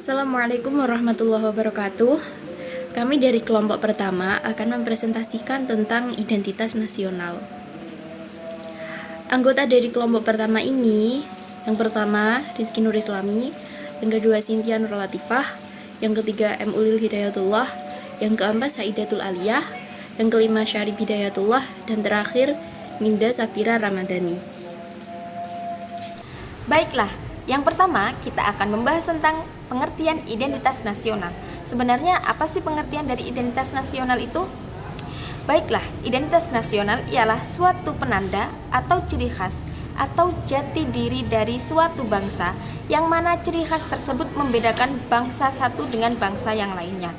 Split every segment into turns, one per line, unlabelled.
Assalamualaikum warahmatullahi wabarakatuh. Kami dari kelompok pertama akan mempresentasikan tentang identitas nasional. Anggota dari kelompok pertama ini, yang pertama Rizky Nur Islami, yang kedua Cynthia Nur Latifah, yang ketiga M. Ulil Hidayatullah, yang keempat Saidatul Aliyah, yang kelima Syarif Hidayatullah, dan terakhir Ninda Safira Ramadhani.
Baiklah, yang pertama kita akan membahas tentang pengertian identitas nasional. Sebenarnya apa sih pengertian dari identitas nasional itu? Baiklah, identitas nasional ialah suatu penanda atau ciri khas atau jati diri dari suatu bangsa yang mana ciri khas tersebut membedakan bangsa satu dengan bangsa yang lainnya.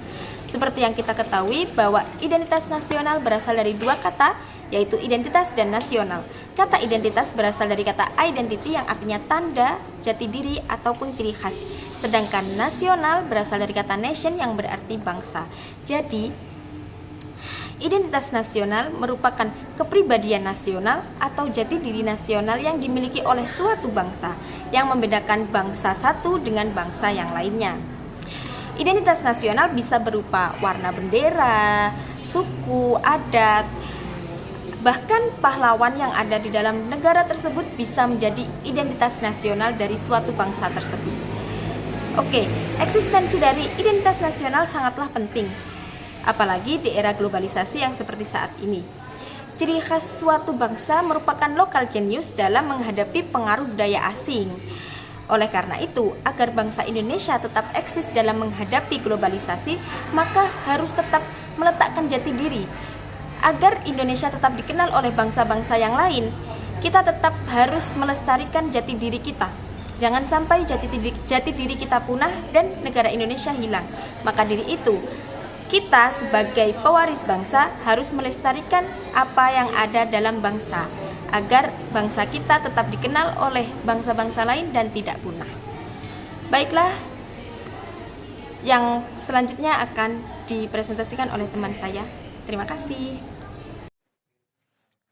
Seperti yang kita ketahui bahwa identitas nasional berasal dari dua kata, yaitu identitas dan nasional. Kata identitas berasal dari kata identity yang artinya tanda, jati diri, ataupun ciri khas. Sedangkan nasional berasal dari kata nation yang berarti bangsa. Jadi, identitas nasional merupakan kepribadian nasional atau jati diri nasional yang dimiliki oleh suatu bangsa yang membedakan bangsa satu dengan bangsa yang lainnya. Identitas nasional bisa berupa warna bendera, suku, adat, bahkan pahlawan yang ada di dalam negara tersebut bisa menjadi identitas nasional dari suatu bangsa tersebut. Oke, eksistensi dari identitas nasional sangatlah penting, apalagi di era globalisasi yang seperti saat ini. Ciri khas suatu bangsa merupakan local genius dalam menghadapi pengaruh budaya asing. Oleh karena itu, agar bangsa Indonesia tetap eksis dalam menghadapi globalisasi, maka harus tetap meletakkan jati diri. Agar Indonesia tetap dikenal oleh bangsa-bangsa yang lain, kita tetap harus melestarikan jati diri kita. Jangan sampai jati diri kita punah dan negara Indonesia hilang. Maka dari itu, kita sebagai pewaris bangsa harus melestarikan apa yang ada dalam bangsa, agar bangsa kita tetap dikenal oleh bangsa-bangsa lain dan tidak punah. Baiklah, yang selanjutnya akan dipresentasikan oleh teman saya. Terima kasih.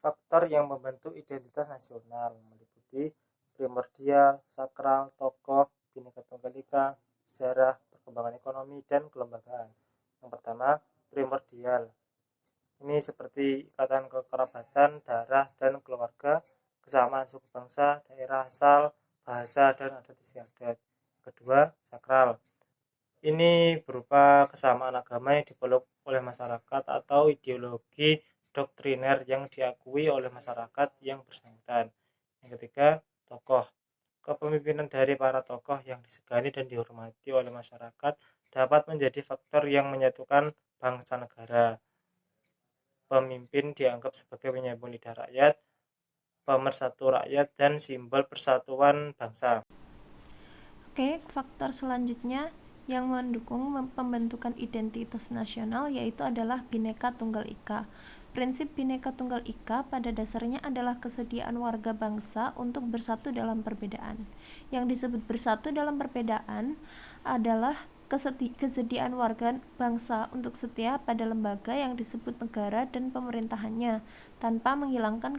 Faktor yang membentuk identitas nasional meliputi primordial, sakral, tokoh, Bhinneka Tunggal Ika, sejarah, perkembangan ekonomi, dan kelembagaan. Yang pertama, primordial. Ini seperti ikatan kekerabatan, darah, dan keluarga, kesamaan suku bangsa, daerah asal, bahasa, dan adat istiadat. Kedua, sakral. Ini berupa kesamaan agama yang dipeluk oleh masyarakat atau ideologi doktriner yang diakui oleh masyarakat yang bersangkutan. Yang ketiga, tokoh. Kepemimpinan dari para tokoh yang disegani dan dihormati oleh masyarakat dapat menjadi faktor yang menyatukan bangsa negara. Pemimpin dianggap sebagai penyambung lidah rakyat, pemersatu rakyat, dan simbol persatuan bangsa.
Oke, faktor selanjutnya yang mendukung pembentukan identitas nasional yaitu adalah Bhinneka Tunggal Ika. Prinsip Bhinneka Tunggal Ika pada dasarnya adalah kesediaan warga bangsa untuk bersatu dalam perbedaan. Yang disebut bersatu dalam perbedaan adalah kesediaan warga bangsa untuk setia pada lembaga yang disebut negara dan pemerintahannya tanpa menghilangkan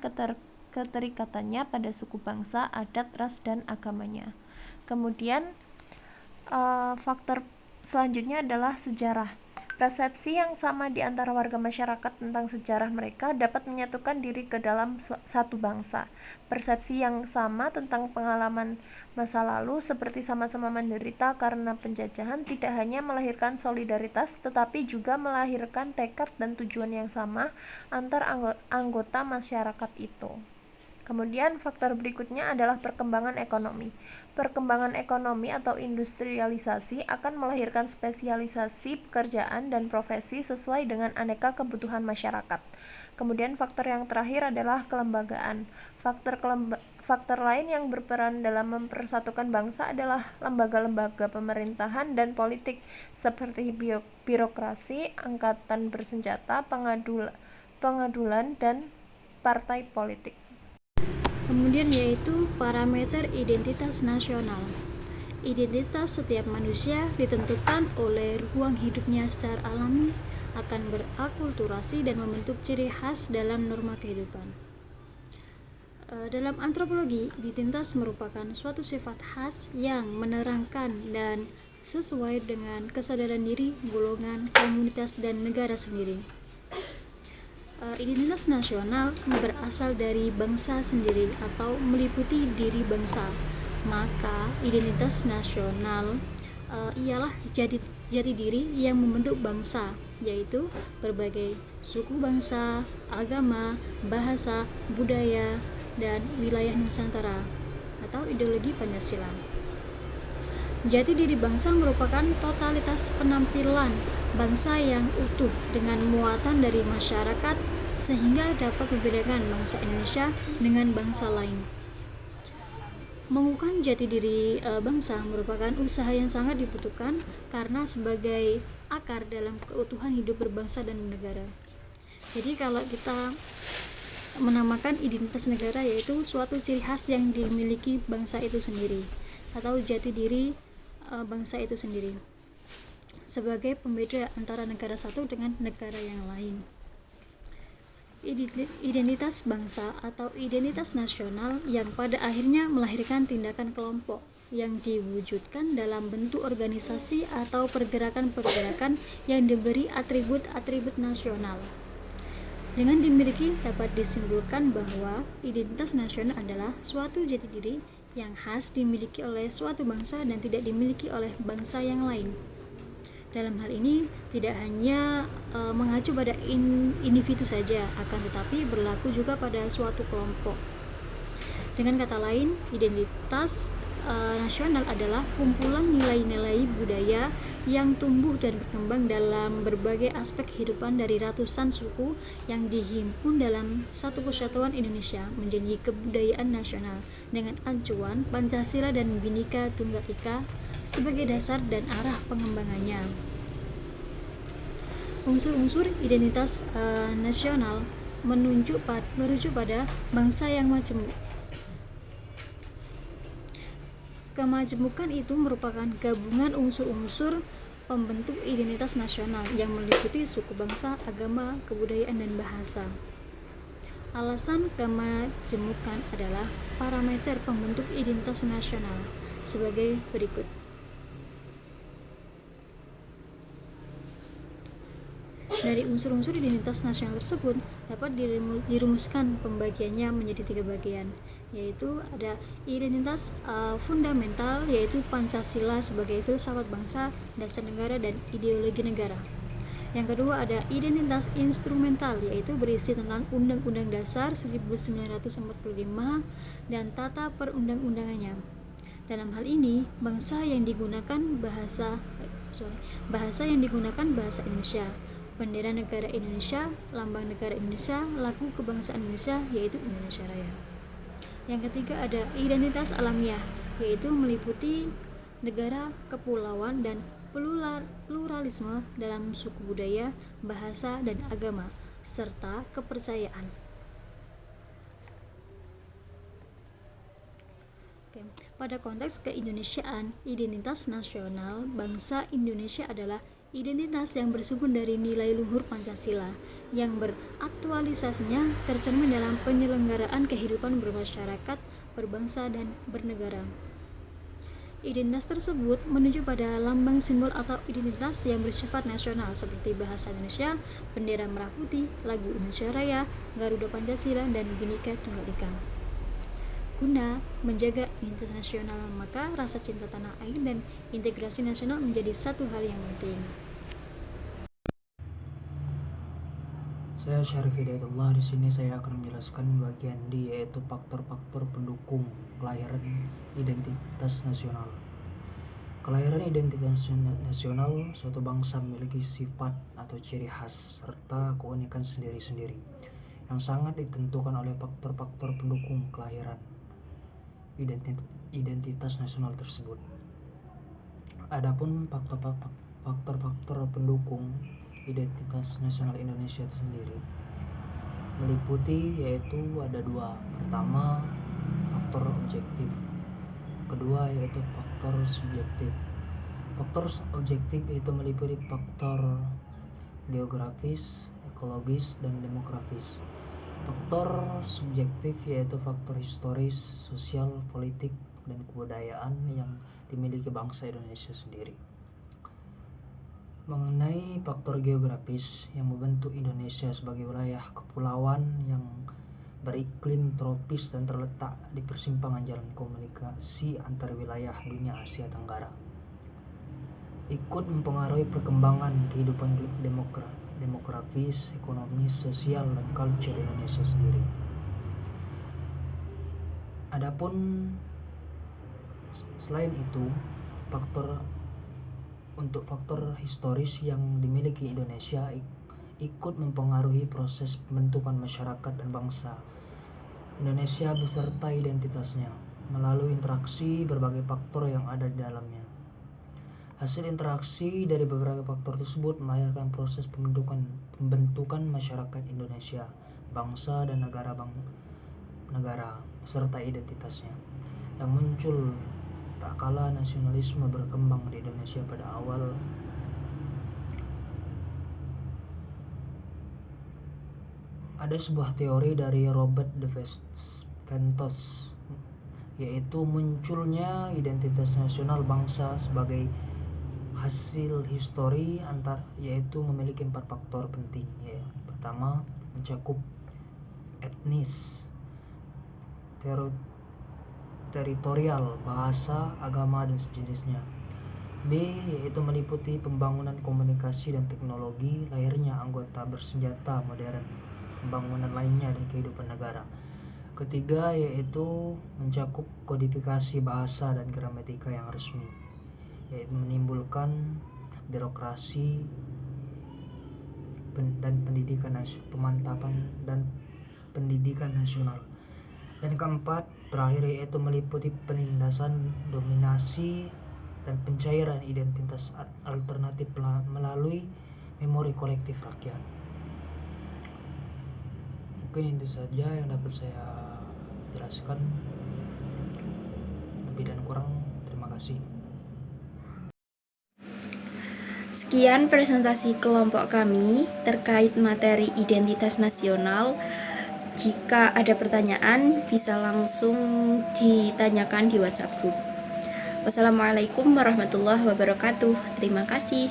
keterikatannya pada suku bangsa, adat, ras, dan agamanya. Kemudian faktor selanjutnya adalah sejarah. Persepsi yang sama di antara warga masyarakat tentang sejarah mereka dapat menyatukan diri ke dalam satu bangsa. Persepsi yang sama tentang pengalaman masa lalu seperti sama-sama menderita karena penjajahan tidak hanya melahirkan solidaritas tetapi juga melahirkan tekad dan tujuan yang sama antar anggota masyarakat itu. Kemudian faktor berikutnya adalah perkembangan ekonomi. Perkembangan ekonomi atau industrialisasi akan melahirkan spesialisasi pekerjaan dan profesi sesuai dengan aneka kebutuhan masyarakat. Kemudian faktor yang terakhir adalah kelembagaan. Faktor lain yang berperan dalam mempersatukan bangsa adalah lembaga-lembaga pemerintahan dan politik seperti birokrasi, angkatan bersenjata, pengadulan, dan partai politik.
Kemudian yaitu parameter identitas nasional. Identitas setiap manusia ditentukan oleh ruang hidupnya secara alami, akan berakulturasi dan membentuk ciri khas dalam norma kehidupan. Dalam antropologi, identitas merupakan suatu sifat khas yang menerangkan dan sesuai dengan kesadaran diri, golongan, komunitas, dan negara sendiri. Identitas nasional berasal dari bangsa sendiri atau meliputi diri bangsa. Maka identitas nasional ialah jati diri yang membentuk bangsa, yaitu berbagai suku bangsa, agama, bahasa, budaya, dan wilayah Nusantara atau ideologi Pancasila. Jati diri bangsa merupakan totalitas penampilan bangsa yang utuh dengan muatan dari masyarakat sehingga dapat membedakan bangsa Indonesia dengan bangsa lain. Mengukuhkan jati diri bangsa merupakan usaha yang sangat dibutuhkan karena sebagai akar dalam keutuhan hidup berbangsa dan bernegara. Jadi kalau kita menamakan identitas negara, yaitu suatu ciri khas yang dimiliki bangsa itu sendiri atau jati diri bangsa itu sendiri sebagai pembeda antara negara satu dengan negara yang lain. Identitas bangsa atau identitas nasional yang pada akhirnya melahirkan tindakan kelompok yang diwujudkan dalam bentuk organisasi atau pergerakan-pergerakan yang diberi atribut-atribut nasional. Dengan dimiliki dapat disimpulkan bahwa identitas nasional adalah suatu jati diri yang khas dimiliki oleh suatu bangsa dan tidak dimiliki oleh bangsa yang lain. Dalam hal ini tidak hanya mengacu pada individu saja, akan tetapi berlaku juga pada suatu kelompok. Dengan kata lain, identitas nasional adalah kumpulan nilai-nilai budaya yang tumbuh dan berkembang dalam berbagai aspek kehidupan dari ratusan suku yang dihimpun dalam satu kesatuan Indonesia menjadi kebudayaan nasional dengan acuan Pancasila dan Bhinneka Tunggal Ika sebagai dasar dan arah pengembangannya. Unsur-unsur identitas nasional merujuk pada bangsa yang majemuk. Kemajemukan itu merupakan gabungan unsur-unsur pembentuk identitas nasional yang meliputi suku bangsa, agama, kebudayaan, dan bahasa. Alasan kemajemukan adalah parameter pembentuk identitas nasional sebagai berikut. Dari unsur-unsur identitas nasional tersebut dapat dirumuskan pembagiannya menjadi 3 bagian, yaitu ada identitas fundamental, yaitu Pancasila sebagai filsafat bangsa, dasar negara, dan ideologi negara. Yang kedua ada identitas instrumental, yaitu berisi tentang Undang-Undang Dasar 1945 dan tata perundang-undangannya. Dalam hal ini, bahasa yang digunakan bahasa Indonesia, bendera negara Indonesia, lambang negara Indonesia, lagu kebangsaan Indonesia, yaitu Indonesia Raya. Yang ketiga ada identitas alamiah, yaitu meliputi negara, kepulauan, dan pluralisme dalam suku budaya, bahasa, dan agama, serta kepercayaan. Pada konteks keindonesiaan, identitas nasional bangsa Indonesia adalah identitas yang bersumber dari nilai luhur Pancasila yang beraktualisasinya tercermin dalam penyelenggaraan kehidupan bermasyarakat, berbangsa, dan bernegara. Identitas tersebut menuju pada lambang simbol atau identitas yang bersifat nasional seperti bahasa Indonesia, bendera merah putih, lagu Indonesia Raya, Garuda Pancasila, dan Bhinneka Tunggal Ika. Guna menjaga identitas nasional, maka rasa cinta tanah air dan integrasi nasional menjadi satu hal yang penting.
Saya Syarif Hidayatullah. Di sini saya akan menjelaskan bagian D, yaitu faktor-faktor pendukung kelahiran identitas nasional. Kelahiran identitas nasional suatu bangsa memiliki sifat atau ciri khas serta keunikan sendiri-sendiri yang sangat ditentukan oleh faktor-faktor pendukung kelahiran identitas nasional tersebut. Adapun faktor-faktor pendukung identitas nasional Indonesia itu sendiri meliputi, yaitu ada 2. Pertama, faktor objektif. Kedua, yaitu faktor subjektif. Faktor objektif itu meliputi faktor geografis, ekologis, dan demografis. Faktor subjektif yaitu faktor historis, sosial, politik, dan kebudayaan yang dimiliki bangsa Indonesia sendiri. Mengenai faktor geografis yang membentuk Indonesia sebagai wilayah kepulauan yang beriklim tropis dan terletak di persimpangan jalan komunikasi antar wilayah dunia Asia Tenggara, ikut mempengaruhi perkembangan kehidupan demografis, ekonomis, sosial, dan culture Indonesia sendiri. Adapun selain itu, faktor historis yang dimiliki Indonesia ikut mempengaruhi proses pembentukan masyarakat dan bangsa Indonesia beserta identitasnya melalui interaksi berbagai faktor yang ada di dalamnya. Hasil interaksi dari beberapa faktor tersebut melahirkan proses pembentukan masyarakat Indonesia, bangsa dan negara beserta identitasnya yang muncul tak kala nasionalisme berkembang di Indonesia pada awal ada sebuah teori dari Robert de Ventos, yaitu munculnya identitas nasional bangsa sebagai hasil histori yaitu memiliki 4 faktor penting. Pertama, mencakup etnis, teritorial, bahasa, agama, dan sejenisnya. B, yaitu meliputi pembangunan komunikasi dan teknologi, lahirnya anggota bersenjata modern, pembangunan lainnya, dan kehidupan negara. Ketiga, yaitu mencakup kodifikasi bahasa dan gramatika yang resmi, yaitu menimbulkan birokrasi dan pendidikan nasional. Dan keempat, terakhir, yaitu meliputi penindasan dominasi dan pencairan identitas alternatif melalui memori kolektif rakyat. Mungkin itu saja yang dapat saya jelaskan. Lebih dan kurang, terima kasih.
Sekian presentasi kelompok kami terkait materi identitas nasional. Jika ada pertanyaan, bisa langsung ditanyakan di WhatsApp group. Wassalamualaikum warahmatullahi wabarakatuh. Terima kasih.